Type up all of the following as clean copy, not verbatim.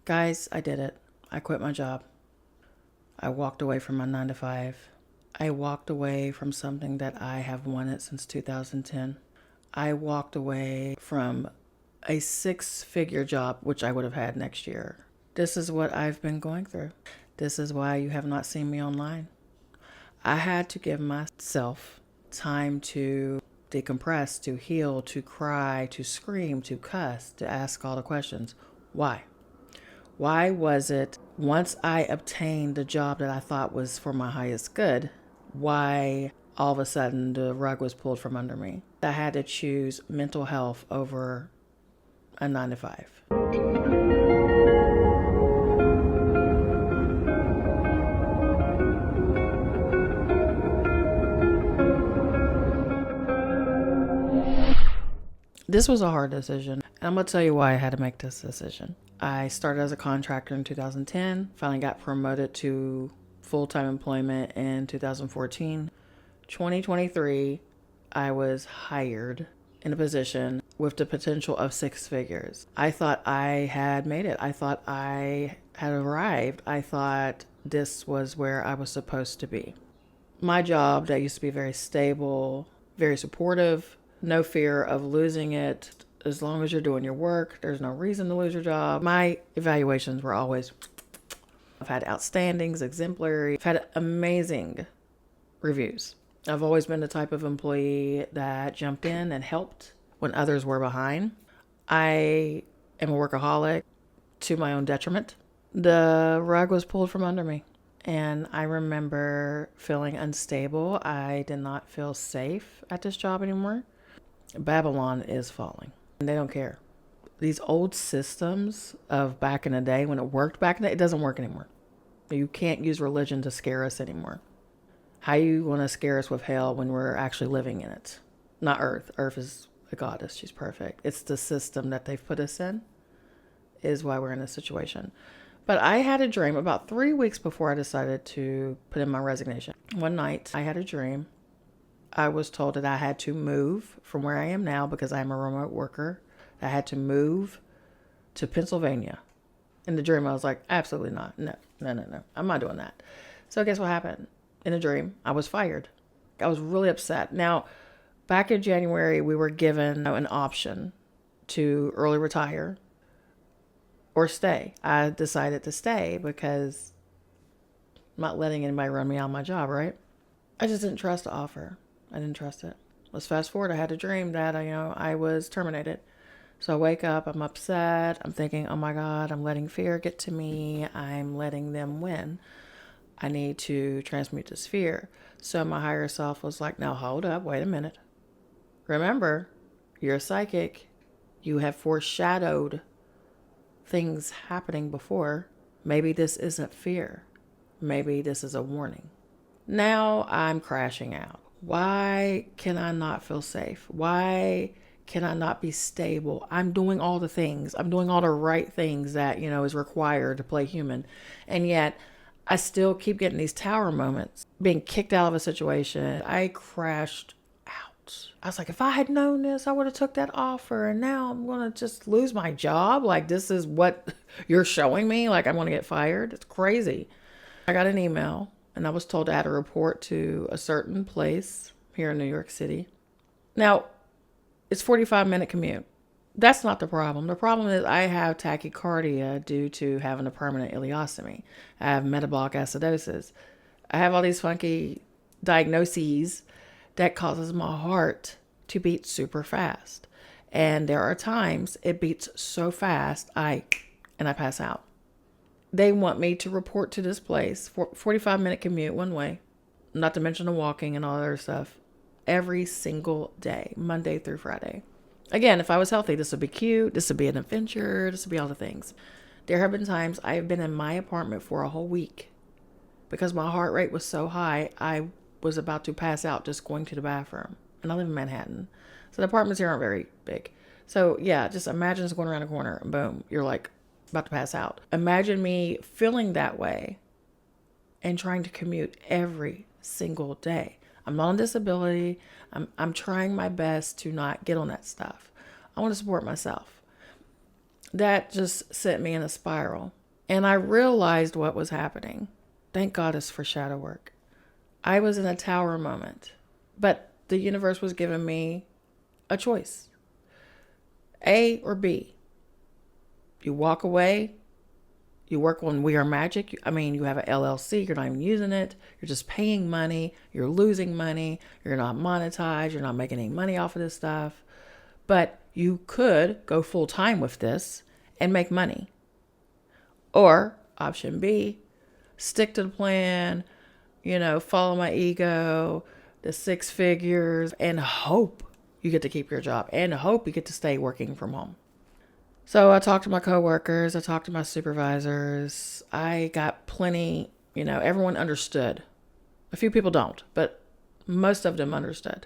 Guys, I did it. I quit my job. I walked away from my 9 to 5. I walked away from something that I have wanted since 2010. I walked away from a 6-figure job, which I would have had next year. This is what I've been going through. This is why you have not seen me online. I had to give myself time to decompress, to heal, to cry, to scream, to cuss, to ask all the questions. Why? Why was it once I obtained the job that I thought was for my highest good, why all of a sudden the rug was pulled from under me? I had to choose mental health over a 9 to 5. This was a hard decision, and I'm going to tell you why I had to make this decision. I started as a contractor in 2010, finally got promoted to full-time employment in 2014. 2023, I was hired in a position with the potential of 6 figures. I thought I had made it. I thought I had arrived. I thought this was where I was supposed to be. My job that used to be very stable, very supportive, no fear of losing it. As long as you're doing your work, there's no reason to lose your job. My evaluations were always, I've had outstandings, exemplary, I've had amazing reviews. I've always been the type of employee that jumped in and helped when others were behind. I am a workaholic to my own detriment. The rug was pulled from under me, and I remember feeling unstable. I did not feel safe at this job anymore. Babylon is falling. And they don't care. These old systems of back in the day, when it worked back in the day, it doesn't work anymore. You can't use religion to scare us anymore. How you want to scare us with hell when we're actually living in it? Not Earth. Earth is a goddess. She's perfect. It's the system that they've put us in is why we're in this situation. But I had a dream about 3 weeks before I decided to put in my resignation. One night, I had a dream. I was told that I had to move from where I am now because I'm a remote worker. I had to move to Pennsylvania. In the dream, I was like, absolutely not. No. I'm not doing that. So guess what happened? In the dream, I was fired. I was really upset. Now, back in January, we were given an option to early retire or stay. I decided to stay because I'm not letting anybody run me out of my job, right? I just didn't trust the offer. I didn't trust it. Let's fast forward. I had a dream that, I was terminated. So I wake up, I'm upset. I'm thinking, oh my God, I'm letting fear get to me. I'm letting them win. I need to transmute this fear. So my higher self was like, now hold up, wait a minute. Remember, you're a psychic. You have foreshadowed things happening before. Maybe this isn't fear. Maybe this is a warning. Now I'm crashing out. Why can I not feel safe? Why can I not be stable? I'm doing all the things. I'm doing all the right things that, is required to play human. And yet I still keep getting these tower moments, being kicked out of a situation. I crashed out. I was like, if I had known this, I would have took that offer. And now I'm going to just lose my job. Like, this is what you're showing me. Like, I'm going to get fired. It's crazy. I got an email. And I was told I had to report to a certain place here in New York City. Now, it's 45-minute commute. That's not the problem. The problem is I have tachycardia due to having a permanent ileostomy. I have metabolic acidosis. I have all these funky diagnoses that causes my heart to beat super fast. And there are times it beats so fast, I pass out. They want me to report to this place for 45-minute commute one way, not to mention the walking and all that other stuff, every single day, Monday through Friday. Again, if I was healthy, this would be cute. This would be an adventure. This would be all the things. There have been times I have been in my apartment for a whole week because my heart rate was so high, I was about to pass out just going to the bathroom. And I live in Manhattan. So the apartments here aren't very big. So yeah, just imagine just going around a corner and boom, you're like, about to pass out. Imagine me feeling that way and trying to commute every single day. I'm not on disability. I'm trying my best to not get on that stuff. I want to support myself. That just sent me in a spiral. And I realized what was happening. Thank God it's for shadow work. I was in a tower moment, but the universe was giving me a choice, A or B. You walk away, you work on We Are Magick. You have an LLC, you're not even using it. You're just paying money. You're losing money. You're not monetized. You're not making any money off of this stuff. But you could go full time with this and make money. Or option B, stick to the plan, follow my ego, the 6 figures, and hope you get to keep your job and hope you get to stay working from home. So I talked to my coworkers, I talked to my supervisors. I got plenty, everyone understood. A few people don't, but most of them understood.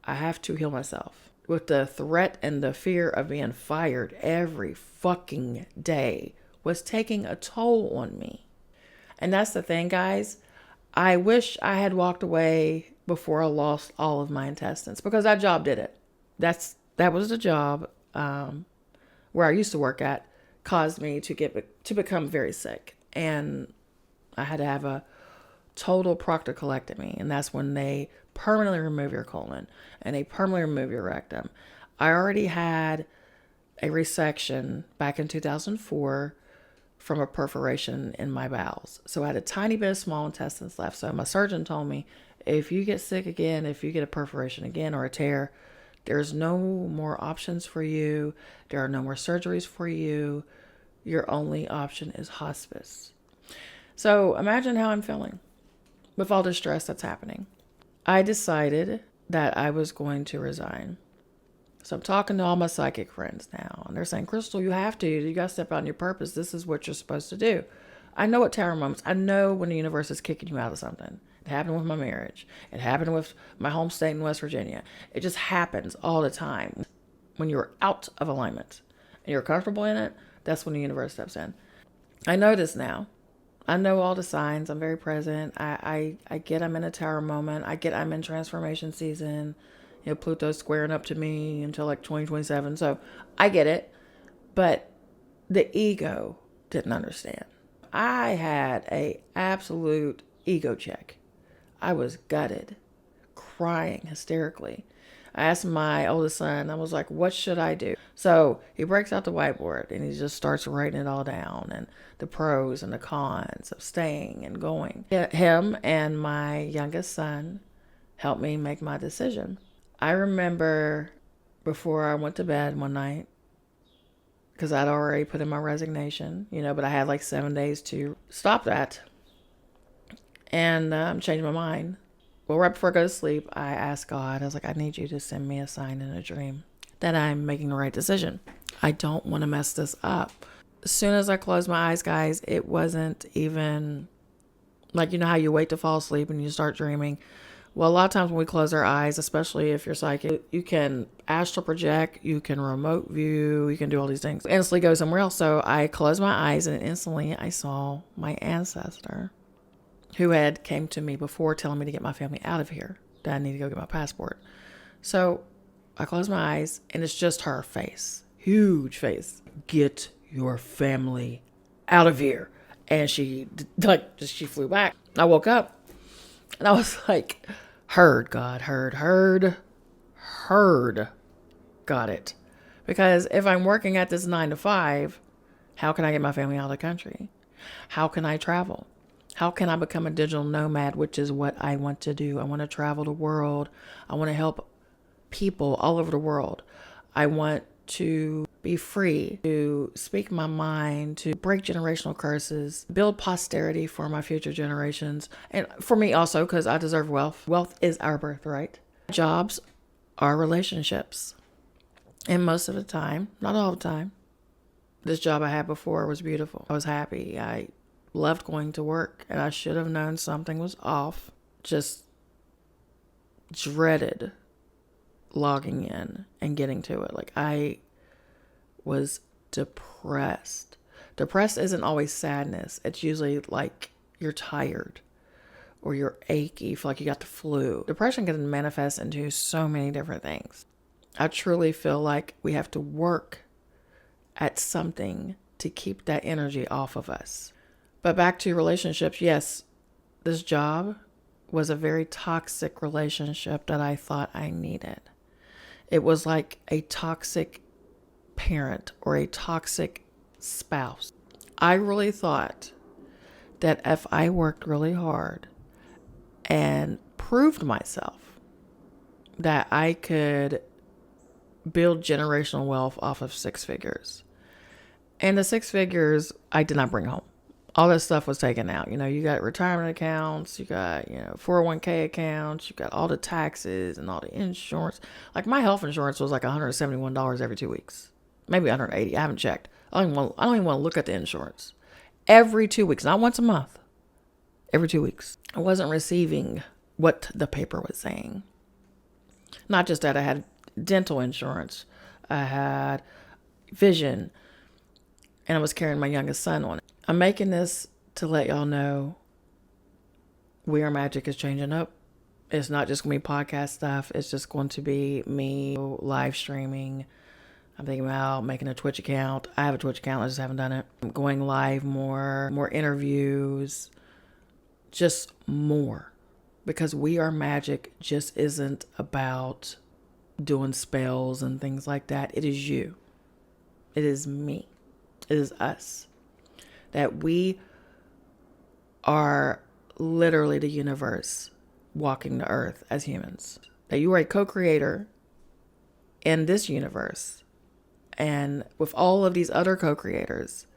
I have to heal myself. With the threat and the fear of being fired every fucking day was taking a toll on me. And that's the thing, guys. I wish I had walked away before I lost all of my intestines, because that job did it. That was the job where I used to work at, caused me to become very sick. And I had to have a total proctocolectomy. And that's when they permanently remove your colon and they permanently remove your rectum. I already had a resection back in 2004 from a perforation in my bowels. So I had a tiny bit of small intestines left. So my surgeon told me, if you get sick again, if you get a perforation again or a tear, there's no more options for you. There are no more surgeries for you. Your only option is hospice. So imagine how I'm feeling with all the stress that's happening. I decided that I was going to resign. So I'm talking to all my psychic friends now, and they're saying, Crystal, you got to step out on your purpose. This is what you're supposed to do. I know what tower moments. I know when the universe is kicking you out of something. It happened with my marriage. It happened with my home state in West Virginia. It just happens all the time. When you're out of alignment and you're comfortable in it, that's when the universe steps in. I know this now. I know all the signs. I'm very present. I get I'm in a tower moment. I get I'm in transformation season. Pluto's squaring up to me until like 2027. So I get it. But the ego didn't understand. I had a absolute ego check. I was gutted, crying hysterically. I asked my oldest son, I was like, what should I do? So he breaks out the whiteboard and he just starts writing it all down, and the pros and the cons of staying and going. Him and my youngest son helped me make my decision. I remember before I went to bed one night, because I'd already put in my resignation, but I had like 7 days to stop that and change my mind. Well, right before I go to sleep, I asked God, I was like, I need you to send me a sign in a dream that I'm making the right decision. I don't want to mess this up. As soon as I closed my eyes, guys, it wasn't even like, how you wait to fall asleep and you start dreaming. Well, a lot of times when we close our eyes, especially if you're psychic, you can astral project, you can remote view, you can do all these things. Instantly go somewhere else. So I closed my eyes and instantly I saw my ancestor who had came to me before telling me to get my family out of here, that I need to go get my passport. So I closed my eyes and it's just her face, huge face. Get your family out of here. And she flew back. I woke up and I was like, heard, God, heard. Got it. Because if I'm working at this 9 to 5, how can I get my family out of the country? How can I travel? How can I become a digital nomad, which is what I want to do? I want to travel the world. I want to help people all over the world. I want to be free to speak my mind, to break generational curses, build posterity for my future generations, and for me also, because I deserve wealth. Wealth is our birthright. Jobs are relationships. And most of the time, not all the time, this job I had before was beautiful. I was happy. I loved going to work, and I should have known something was off. Just dreaded logging in and getting to it. Like, I was depressed. Depressed isn't always sadness. It's usually like you're tired or you're achy. You feel like you got the flu. Depression can manifest into so many different things. I truly feel like we have to work at something to keep that energy off of us. But back to relationships, yes, this job was a very toxic relationship that I thought I needed. It was like a toxic parent or a toxic spouse. I really thought that if I worked really hard and proved myself that I could build generational wealth off of 6 figures. And the 6 figures I did not bring home. All that stuff was taken out. You got retirement accounts, you got, 401k accounts, you got all the taxes and all the insurance. Like my health insurance was like $171 every 2 weeks. Maybe 180. I haven't checked. I don't even want to look at the insurance. Every 2 weeks, not once a month. Every 2 weeks. I wasn't receiving what the paper was saying. Not just that, I had dental insurance, I had vision, and I was carrying my youngest son on it. I'm making this to let y'all know We Are Magic is changing up. It's not just going to be podcast stuff. It's just going to be me live streaming. I'm thinking about making a Twitch account. I have a Twitch account. I just haven't done it. I'm going live more interviews, just more. Because We Are Magic just isn't about doing spells and things like that. It is you. It is me. It is us. That we are literally the universe walking the earth as humans. That you are a co-creator in this universe. And with all of these other co-creators,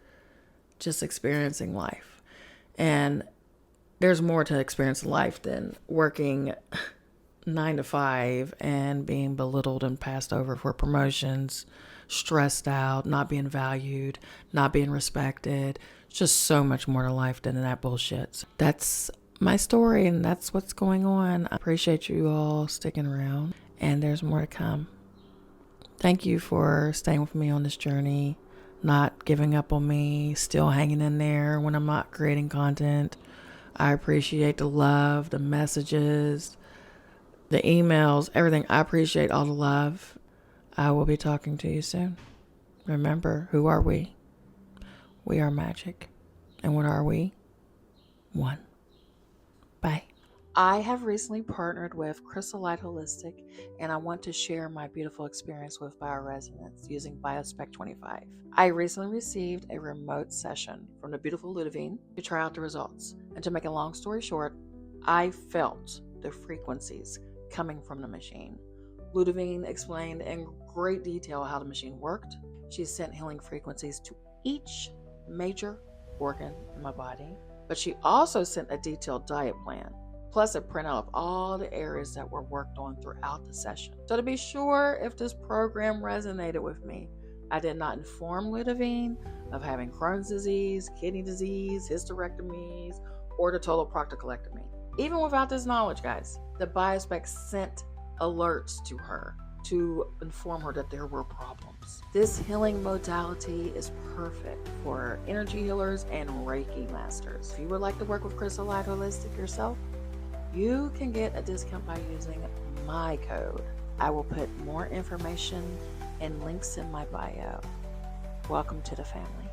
just experiencing life. And there's more to experience life than working 9 to 5 and being belittled and passed over for promotions, stressed out, not being valued, not being respected. It's just so much more to life than that bullshit. That's my story, and that's what's going on. I appreciate you all sticking around, and there's more to come. Thank you for staying with me on this journey, not giving up on me, still hanging in there when I'm not creating content. I appreciate the love, the messages, the emails, everything. I appreciate all the love. I will be talking to you soon. Remember, who are we? We are magic. And what are we? One. Bye. I have recently partnered with Shilajit Holistic, and I want to share my beautiful experience with Bioresonance using Biospect 25. I recently received a remote session from the beautiful Ludovine to try out the results. And to make a long story short, I felt the frequencies coming from the machine. Ludovine explained in great detail how the machine worked. She sent healing frequencies to each major organ in my body, but she also sent a detailed diet plan, plus a printout of all the areas that were worked on throughout the session. So to be sure if this program resonated with me, I did not inform Ludovine of having Crohn's disease, kidney disease, hysterectomies, or the total proctocolectomy. Even without this knowledge, guys, the Biospect sent alerts to her to inform her that there were problems. This healing modality is perfect for energy healers and Reiki Masters. If you would like to work with Shilajit Holistic yourself, you can get a discount by using my code. I will put more information and links in my bio. Welcome to the family.